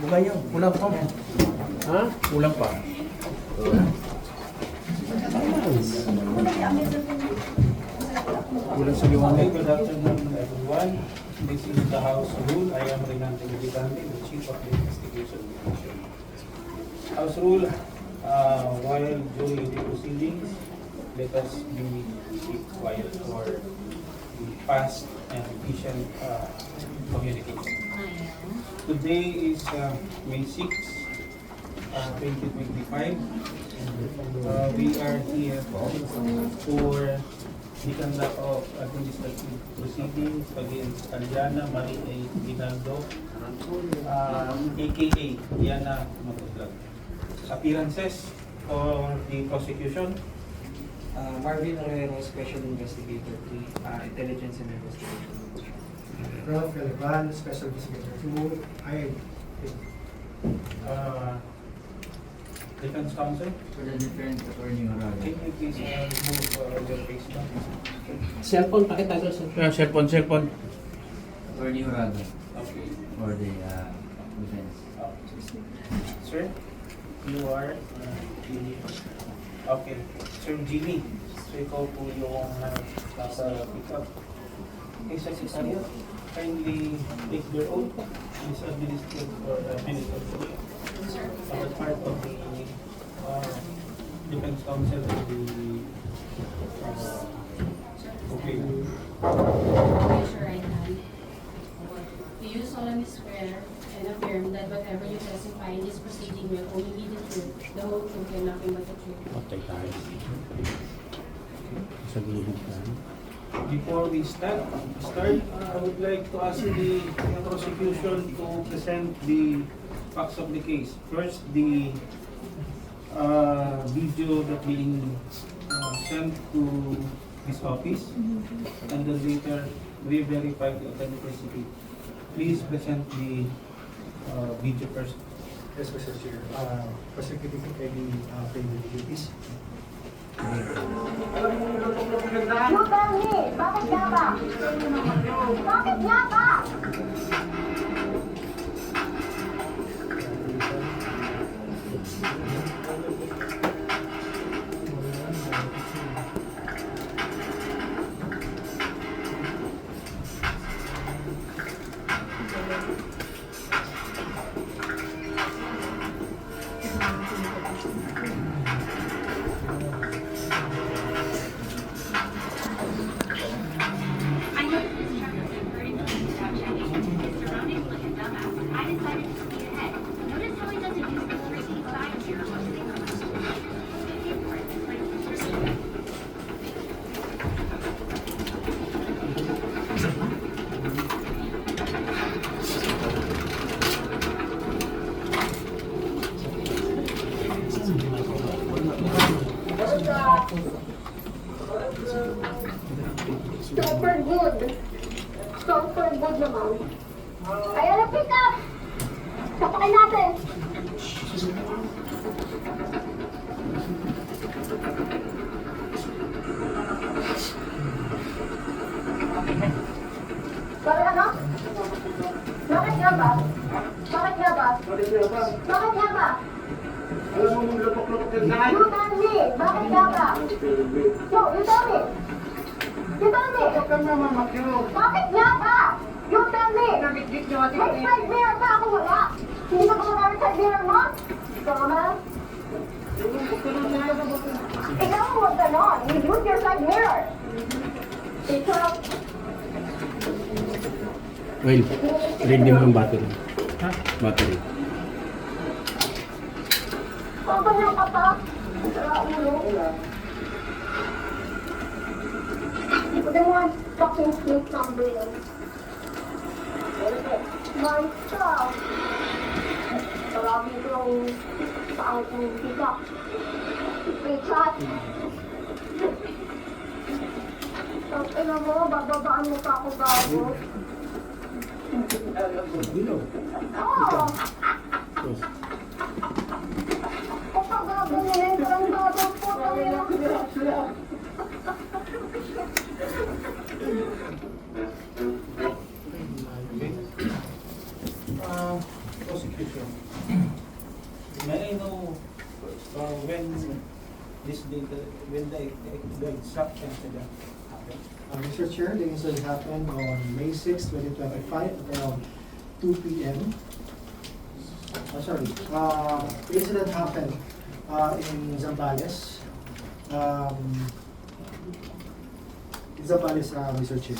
Bukay yan. Kulang pa. Ha? Kulang pa. Kulang sa liwanag. Good afternoon, everyone. This is the House Rule. I am Renante Gigante, the Chief of the Investigation Division. House Rule, while during the proceedings, let us be quiet for the fast and efficient communication. Today is May 6, 2025. We are here for the conduct of administrative proceedings against Aliana Marie A. Ginaldo, aka Diana Matutlag. Appearances for the prosecution. Marvin Herrero, Special Investigator 3, Intelligence and Investigation. Ralph Galavan, Special Investigator 2, I Defense Counsel, For the defense attorney can Horacio. you please move your face down? Cellphone, pakita ko sa cellphone. Attorney Horacio Okay. for the defense. Sir, you are Jimmy. Okay. Sir Jimmy, so ikaw po yung nasa pick-up. Okay, Secretary, kindly take your oath. Please administer for a minute or two. As part of the Defense Counsel of the okay. Raise your right hand. Do you solemnly swear and affirm that whatever you testify in this proceeding will only be the truth, the whole truth, and nothing but the truth? Patay tayo. Sa gilid ka. Before we start, I would like to ask the prosecution to present the facts of the case. First, the video that being sent to this office, and then later we verify the authenticity. Please present the video first. Yes, Mr. Chair. Prosecuting any payment duties. Lugarni, bakit nga ba? Bakit nga ba? I know this is very without checking. Surroundings like a dumbass. I decided to speed ahead. Notice how he doesn't use the freaking signs here. Super good. Super good naman. Ayan na pick up! Sapakin natin! Bakit ano? Bakit nga ba? Bakit nga ba? Bakit nga ba? You tell me! Bakit nga ba? No, you tell me! You tell me! Bakit nga ba? You tell me! May side mirror ka ako wala! Hindi ka gumagamit side mirror mo? Tama? Ikaw ang huwag ganon. You use your side mirror. Ikaw. Well, ready mo yung battery. Ha? Battery. Ang banyo ka pa? Sara ulo. Pwede mo ang fucking snake number yun. Myself. Marami kong pangit ng bigla. Richard. Ang ina mo, bababaan mo pa ako bago. Oo. Kapag gagawin, parang dadang po tayo. Prosecution. May I know when the exact incident happened? Mr. Chair, the incident happened on May 6, 2025, around 2 p.m. The incident happened in Zambales. Mr. Chair.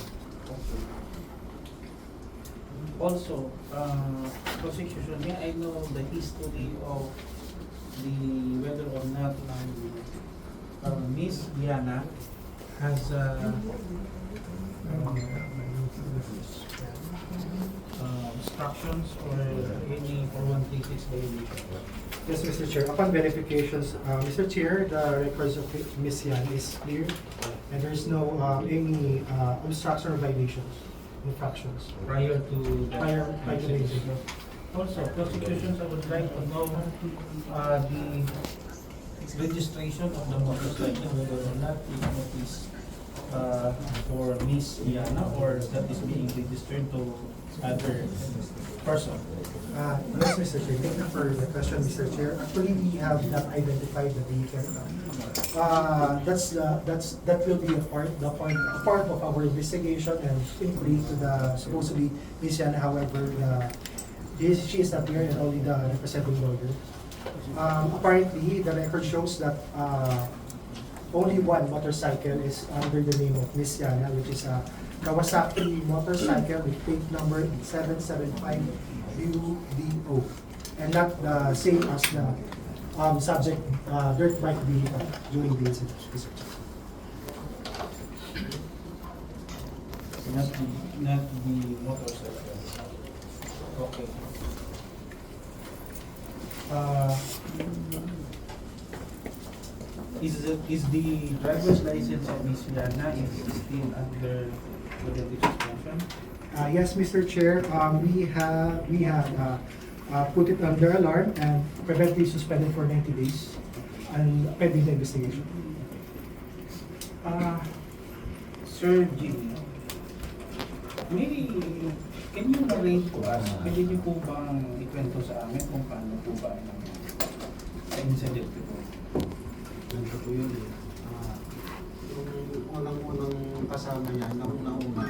Also, prosecution, may I know the history of whether or not Miss Diana has obstructions or any 4136 violation? Yes, Mr. Chair. Upon verifications, Mr. Chair, the records of Ms. Yan is clear, and there is no any obstruction or violations, infractions. Prior to the Prior to the incident. Also, prosecutions, I would like to know the registration of the motorcycle, whether or not it is for Miss Diana or that is being registered to other person. Yes, Mr. Chair. Thank you for the question, Mr. Chair. Actually, we have not identified the vehicle. That will be a part of our investigation and inquiry to the supposedly Miss Yan. However, she is not here and only the representing lawyer. Apparently, the record shows that only one motorcycle is under the name of Miss Yana, which is a Kawasaki motorcycle with plate number 775 UDO, and not the same as the subject dirt bike vehicle during the incident. Not the motorcycle. Okay. Is the driver's license of Miss Diana is still under the suspension? Yes, Mr. Chair, we have put it under alarm and preventively suspended for 90 days and pending the investigation. Sir Jimmy, can you narrate to us, pwede niyo po bang ikwento sa amin kung paano po ba ang incident po? Ganito po yun eh. Yung unang-unang kasama niya, nauna-una,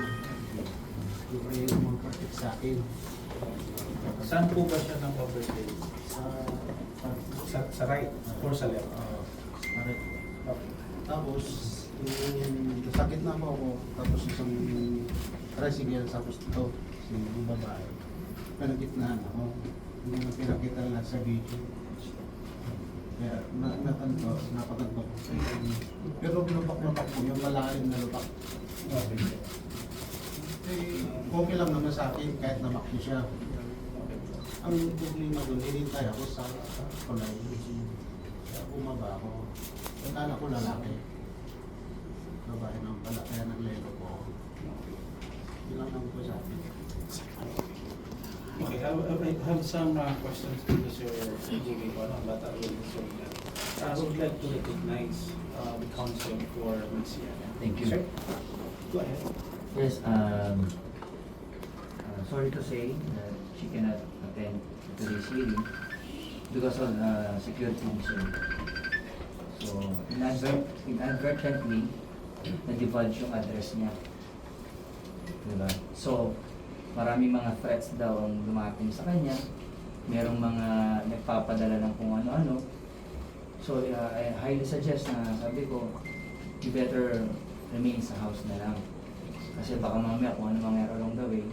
yung ay mag-protect sa akin. Saan po ba siya nang overstay? Sa right or sa left? Correct. Okay. Tapos, yung sakit na ako, tapos isang tricycle, tapos ito, yung babae. Pinagitnaan ako. Yung pinakita lang sa video. Kaya napatanto ko. Pero lupak-lupak po, yung malalim na lupak. Okay. Okay lang naman sa akin kahit namakti siya. Ang problema doon, hinintay ako sa kulay. Kaya bumaba ako. Akala ko lalaki. Babae naman pala, kaya naglelo ko. Yun lang naman po sa akin. Okay, I have some questions to Mr. Jimmy, but I will resolve that. I would like to recognize the counsel for Ms. Yana. Thank you. Sir, go ahead. Yes, sorry to say that she cannot attend to this hearing because of security reason. So, inadvertently, na-divulge yung address niya. Diba? So, maraming mga threats daw ang dumating sa kanya. Merong mga nagpapadala ng kung ano-ano. So, I highly suggest na sabi ko, you better remain sa house na lang. Kasi baka mamaya kung ano mangyari along the way,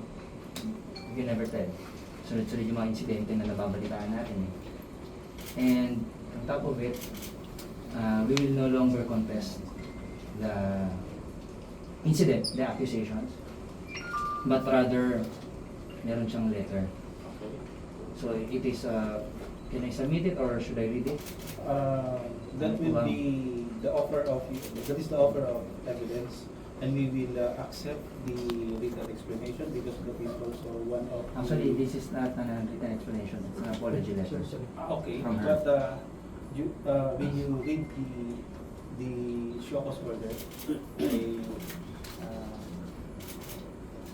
you can never tell. Sunod-sunod yung mga insidente na nababalitaan natin eh. And on top of it, we will no longer contest the incident, the accusations, but rather meron siyang letter. So it is, can I submit it or should I read it? That will be the offer of evidence, and we will accept the written explanation because that is also one of the... Actually, this is not an written explanation, it's an apology letter. Okay, From her. but when you read the show cause order, I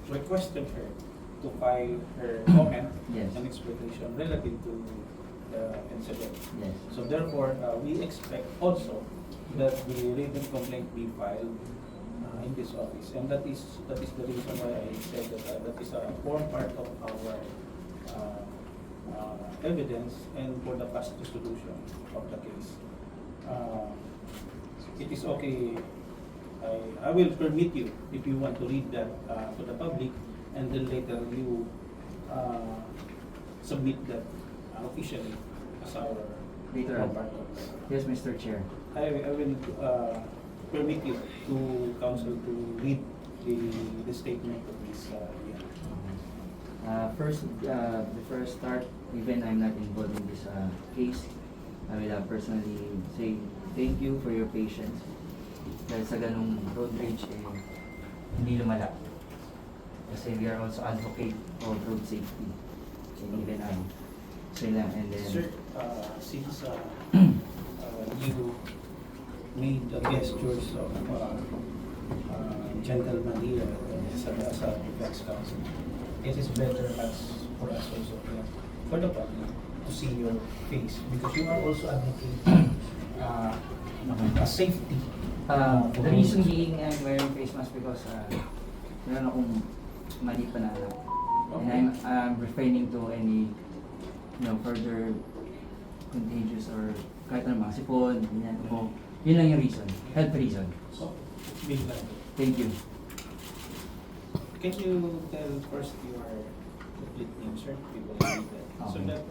requested her to file her comment Yes. and explanation relative to the incident. Yes. So therefore, we expect also that the written complaint be filed in this office, and that is the reason why I said that is a form part of our evidence and for the past resolution of the case. It is okay. I will permit you if you want to read that to the public, and then later you submit that officially as our Later on. part of Yes, Mr. Chair. I will permit you to counsel to read the statement of this Before I start, even I'm not involved in this case, I will personally say thank you for your patience. Dahil sa ganung road rage, hindi lumala. Kasi we are also advocate of road safety. And even sila, and then... Sir, since you made the gestures of gentlemanly as a defense counsel, it is better for us also, for the public, to see your face because you are also advocating a safety. The reason being I'm wearing face mask because meron akong mali pa na alam. And I'm refraining to any further contagious or kahit ano mga sipon, ganyan. Yun lang yung reason, health reason. So, big lang. Thank you. Can you tell first your complete name, sir? People read that. So Okay. that,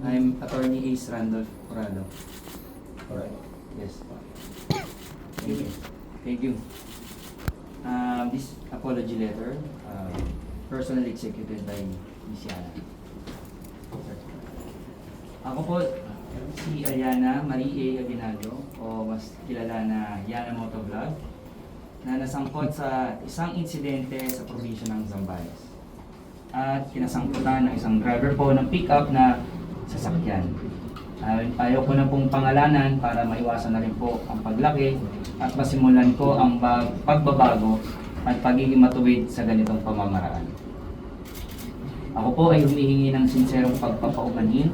I'm Attorney Ace Randolph Corrado. alright. Yes. Thank you. Thank you. This apology letter, personally executed by Miss Yana. Ako po, si Ariana Marie A. Aguinaldo, o mas kilala na Yana Motovlog, na nasangkot sa isang insidente sa probinsya ng Zambales. At kinasangkutan ng isang driver po ng pick-up na sasakyan. Ayaw ko na pong pangalanan para maiwasan na rin po ang paglaki at masimulan ko ang pagbabago at pagiging matuwid sa ganitong pamamaraan. Ako po ay humihingi ng sinserong pagpapaumanhin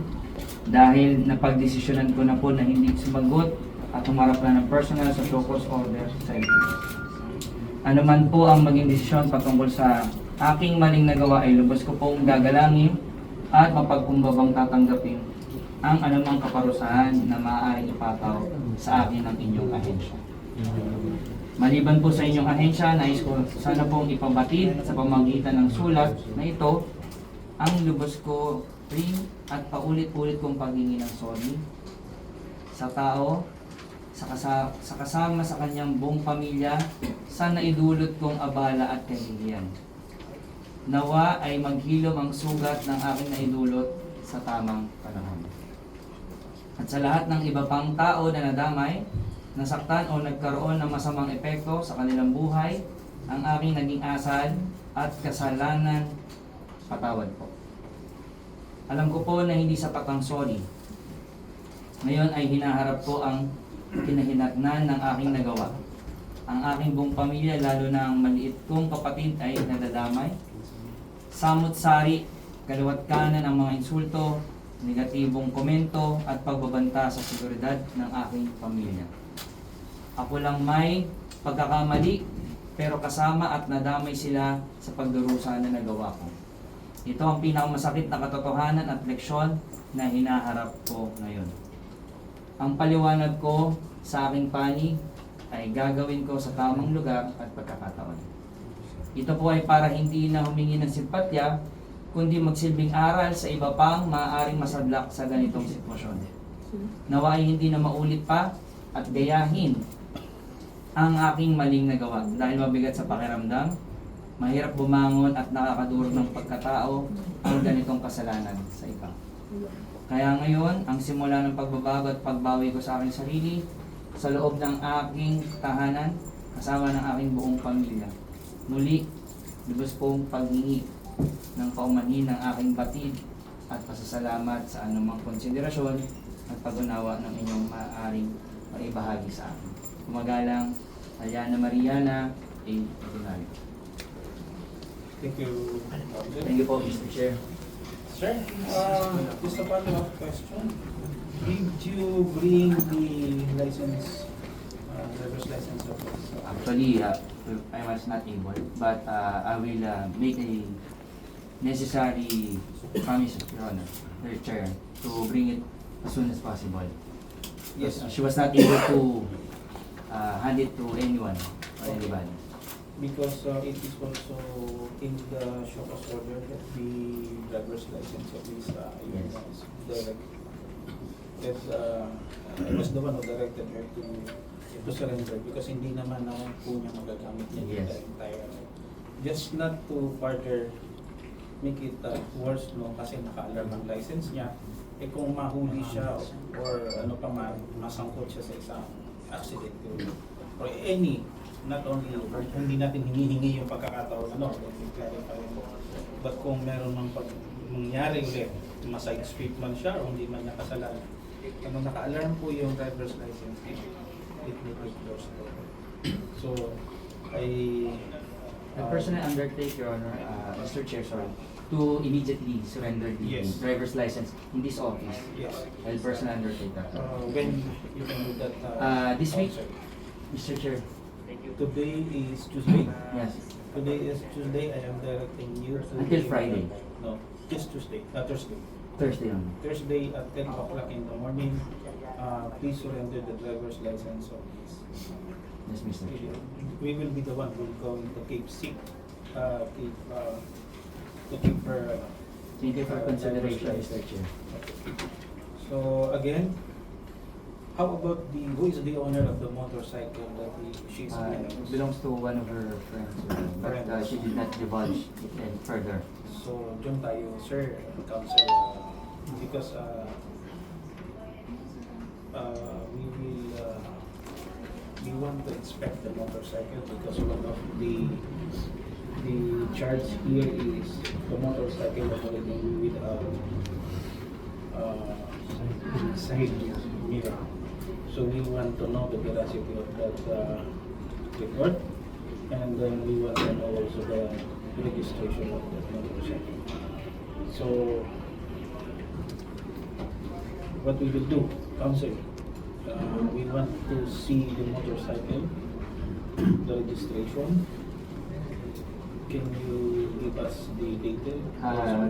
dahil napagdesisyonan ko na po na hindi sumagot at humarap na ng personal sa show cause order sa ito. Ano man po ang maging desisyon patungkol sa aking maling nagawa ay lubos ko pong gagalangin at mapagkumbabang tatanggapin ang anumang kaparusahan na maaaring ipataw sa akin ng inyong ahensya. Maliban po sa inyong ahensya, nais ko sana pong ipabatid sa pamamagitan ng sulat na ito ang lubos ko rin at paulit-ulit kong paghingi ng sorry sa tao, sa kasama sa kanyang buong pamilya, sa naidulot kong abala at kahihiyan. Nawa ay maghilom ang sugat ng aking naidulot sa tamang panahon. At sa lahat ng iba pang tao na nadamay, nasaktan o nagkaroon ng masamang epekto sa kanilang buhay, ang aking naging asal at kasalanan, patawad po. Alam ko po na hindi sapat ang sorry. Ngayon ay hinaharap ko ang kinahinatnan ng aking nagawa. Ang aking buong pamilya, lalo na ang maliit kong kapatid ay nadadamay. Samot-sari, kaliwat kanan ang mga insulto, negatibong komento at pagbabanta sa seguridad ng aking pamilya. Ako lang may pagkakamali, pero kasama at nadamay sila sa pagdurusa na nagawa ko. Ito ang pinakamasakit na katotohanan at leksyon na hinaharap ko ngayon. Ang paliwanag ko sa aking panig ay gagawin ko sa tamang lugar at pagkakataon. Ito po ay para hindi na humingi ng simpatya, kundi magsilbing aral sa iba pang maaaring masadlak sa ganitong sitwasyon. Nawa ay hindi na maulit pa at gayahin ang aking maling nagawa dahil mabigat sa pakiramdam, mahirap bumangon at nakakadurog ng pagkatao ang ganitong kasalanan sa iba. Kaya ngayon, ang simula ng pagbabago at pagbawi ko sa aking sarili sa loob ng aking tahanan kasama ng aking buong pamilya. Muli, lubos pong paghingi ng paumanhin ng aking batid at pasasalamat sa anumang konsiderasyon at pag-unawa ng inyong maaaring maibahagi sa akin. Kumagalang, Ariana Mariana A. Aguinaldo. Thank you. Thank you po, Mr. Chair. Sir, just a follow-up question. Did you bring the license, driver's license of this? Actually, I was not able, but I will make a necessary promise, Your Honor, Your Chair, to bring it as soon as possible. Yes, She was not able to hand it to anyone or anybody. because it is also in the show cause order that the driver's license of this Yes. is direct. That I was the one who directed her to surrender because hindi naman naman po niya magagamit niya Yes. the entire. Just not to further make it worse, no, kasi naka-alarm ang license niya. Eh kung mahuli siya or ano pa man, masangkot siya sa isang accident or any, not only, hindi natin hinihingi yung pagkakataon, ano, let me clarify mo. But kung meron mang mangyari ulit, ma-side street man siya o hindi man niya kasalanan, ano, naka-alarm po yung driver's license, it may be closed. So, I personally undertake, Your Honor, Mr. Chair, sorry, to immediately surrender the Yes. driver's license in this office. yes, I'll personally undertake that. when you can do that. This week? outside. Mr. Chair, thank you. Today is Tuesday. Yes. Today is Tuesday. I am directing you to Until Friday. No, just Tuesday. Thursday. Thursday only. Thursday at 10 o'clock in the morning. Please surrender the driver's license of this. Yes, Mr. Chair. We will be the one who will go to keep sick, to keep her. Thank you for consideration, Mr. Chair. So again, how about who is the owner of the motorcycle that she's It belongs to one of her friends, but she did not divulge it any further. So, dyan tayo, sir, counsel, because we want to inspect the motorcycle because one of the charge here is the motorcycle operating without side mirror. So we want to know the veracity of that report, and then we want to know also the registration of that motorcycle. So what we will do, counsel, we want to see the motorcycle, the registration. Can you give us the detail?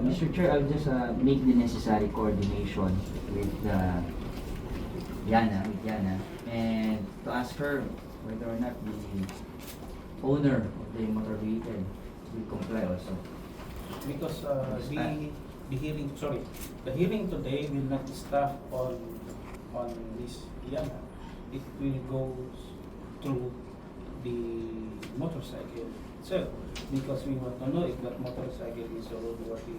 Mr. Chair, I'll just make the necessary coordination with Yana, and to ask her whether or not the owner of the motor vehicle will comply also. Because the hearing today will not stop on this Yana. It will go through the motorcycle itself because we want to know if that motorcycle is a roadworthy.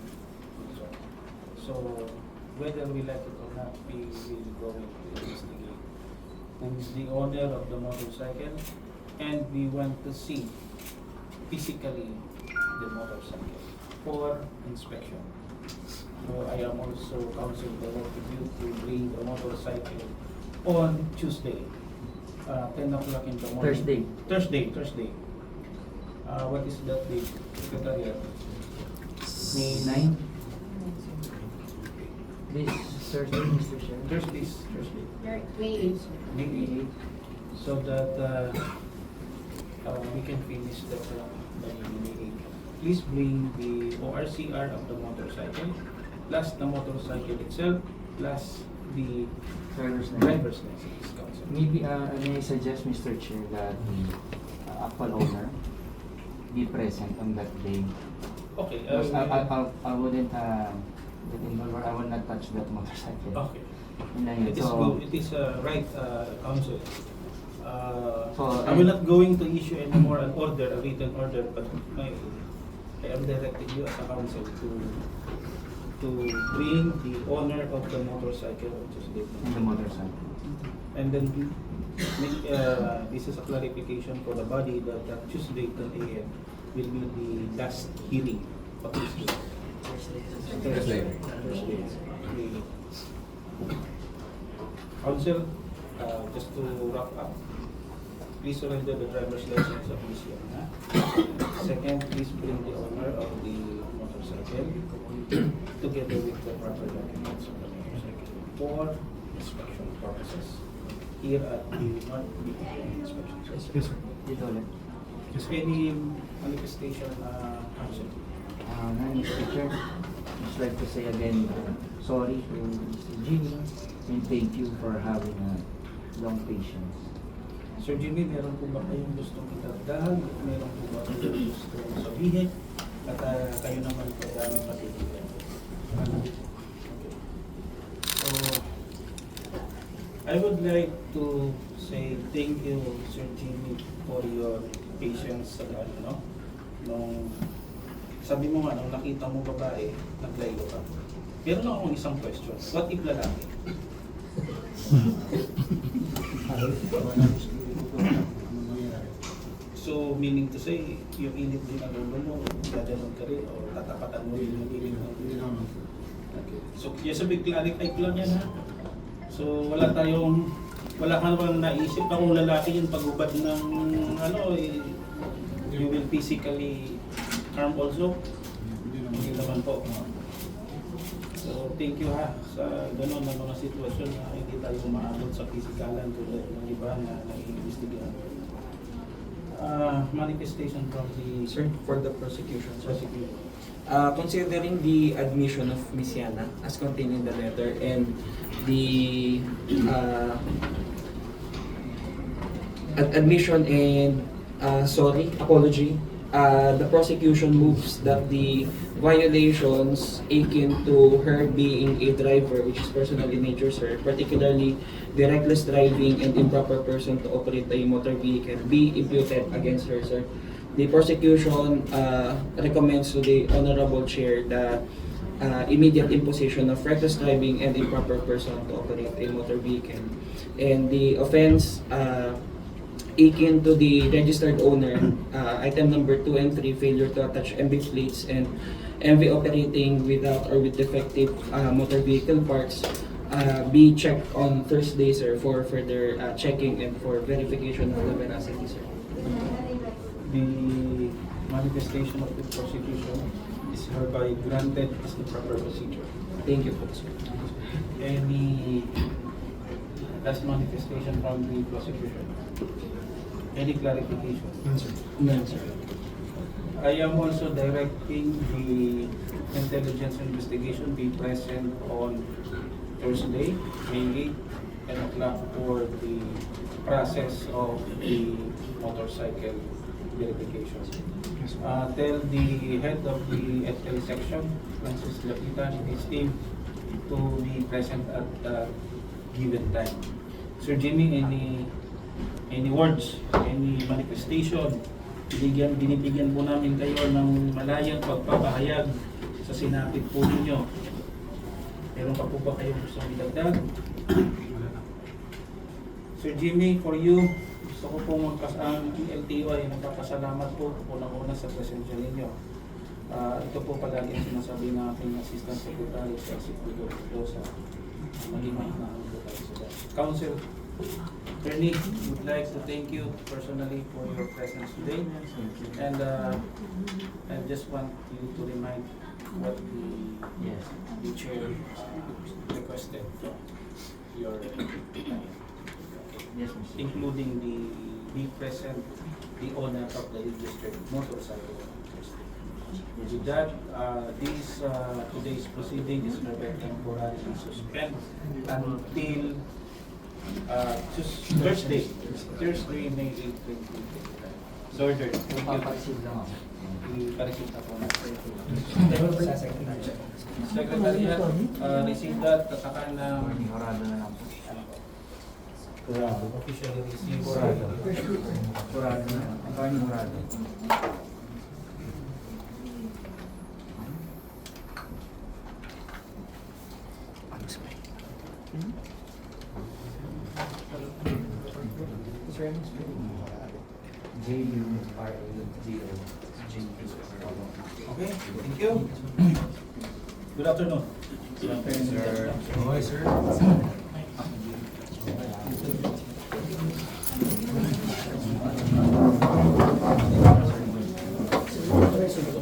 So whether we like it or not, we will go and investigate who is the owner of the motorcycle, and we want to see physically the motorcycle for inspection. So I am also counseling the work with you to bring the motorcycle on Tuesday, 10 o'clock in the morning. Thursday. What is that date, Secretariat? May 9? This Thursday, Mr. Chair. Thursday. May 8th. May 8th, so that we can finish that by May 8th. Please bring the ORCR of the motorcycle, plus the motorcycle itself, plus the Driver's driver's license, counsel. Maybe I may suggest, Mr. Chair, that the actual owner be present on that day. Okay. Because I wouldn't get involved or I will not touch that motorcycle. Okay. Yun lang yun. It is So, good. It is right, counsel. So, I will not going to issue any more an order, a written order, but I am directing you as a counsel to bring the owner of the motorcycle, which is in the motorcycle. and then make, this is a clarification for the body that Tuesday 10 a.m. will be the last hearing of this case. Thursday. Counsel, just to wrap up, please surrender the driver's license of Ms. Yana. Second, please bring the owner of the motorcycle together with the proper documents of the motorcycle for inspection purposes here at the North Bicol Inspection Center. Yes, sir. Dito ulit. Is any manifestation action? Mr. Chair, just like to say again, sorry to Mr. Jimmy, and thank you for having a long patience. Sir Jimmy, meron po ba kayong gustong itagdahan? Meron po ba kayong gustong sabihin? At kayo naman po ang patitigan. So, I would like to say thank you, Sir Jimmy, for your patience sa ano, nung sabi mo nga, nung nakita mo babae, naglaylo ka. Meron akong isang question. What if lalaki? So, meaning to say, yung init din ang ulo mo, gaganon ka rin, o tatapatan mo rin yung init ng ulo mo. Okay. So, yes, sabi, clarify ko lang yan ha. So, wala ka naman naisip na kung lalaki yung pagubad ng ano, you will physically harm also. Hindi naman po. So, thank you ha sa gano'n na mga sitwasyon na hindi tayo umaabot sa pisikalan tulad ng iba na nag-iimbestigahan. Manifestation from the Sir, for the prosecution, sir. prosecutor. Considering the admission of Ms. Yana as contained in the letter and the admission and apology, the prosecution moves that the violations akin to her being a driver, which is personal in nature, sir, particularly the reckless driving and improper person to operate a motor vehicle, be imputed against her, sir. The prosecution recommends to the Honorable Chair the immediate imposition of reckless driving and improper person to operate a motor vehicle. And the offense akin to the registered owner, item number 2 and 3, failure to attach MV plates and MV operating without or with defective motor vehicle parts, be checked on Thursday, sir, for further checking and for verification of the veracity, sir. The manifestation of the prosecution is hereby granted as the proper procedure. Thank you po, sir. Any last manifestation from the prosecution? Any clarification? None, sir. I am also directing the intelligence investigation be present on Thursday, May 8, 10 o'clock for the process of the motorcycle verification. Tell the head of the FL section, Francis Lapitan, and his team to be present at the given time. Sir Jimmy, any words, any manifestation, binibigyan po namin kayo ng malayang pagpapahayag sa sinapit po ninyo. Meron pa po ba kayong gustong idagdag? Sir Jimmy, for you, gusto ko po ang LTO ay nagpapasalamat po unang-una sa presensya ninyo. Ito po palagi ang sinasabi ng ating Assistant Secretary sa Secretary Mendoza. Maging mahinahan po tayo sa dahil. Council, Attorney, would like to thank you personally for your presence today. And I just want you to remind what the chair requested from your Yes, Mr. including the be present, the owner of the registered motorcycle. With that, today's proceeding is temporarily suspended until Thursday, May 8, 2020. So ordered. Thank you. Papareceive lang ako. I-receive na po natin. Secretary, receive that, tatakan na Horado na lang po. officially receive. Horado na lang. Ang kawin horado. Okay, thank you. Good afternoon. Good afternoon, sir. Okay, sir. sumunod.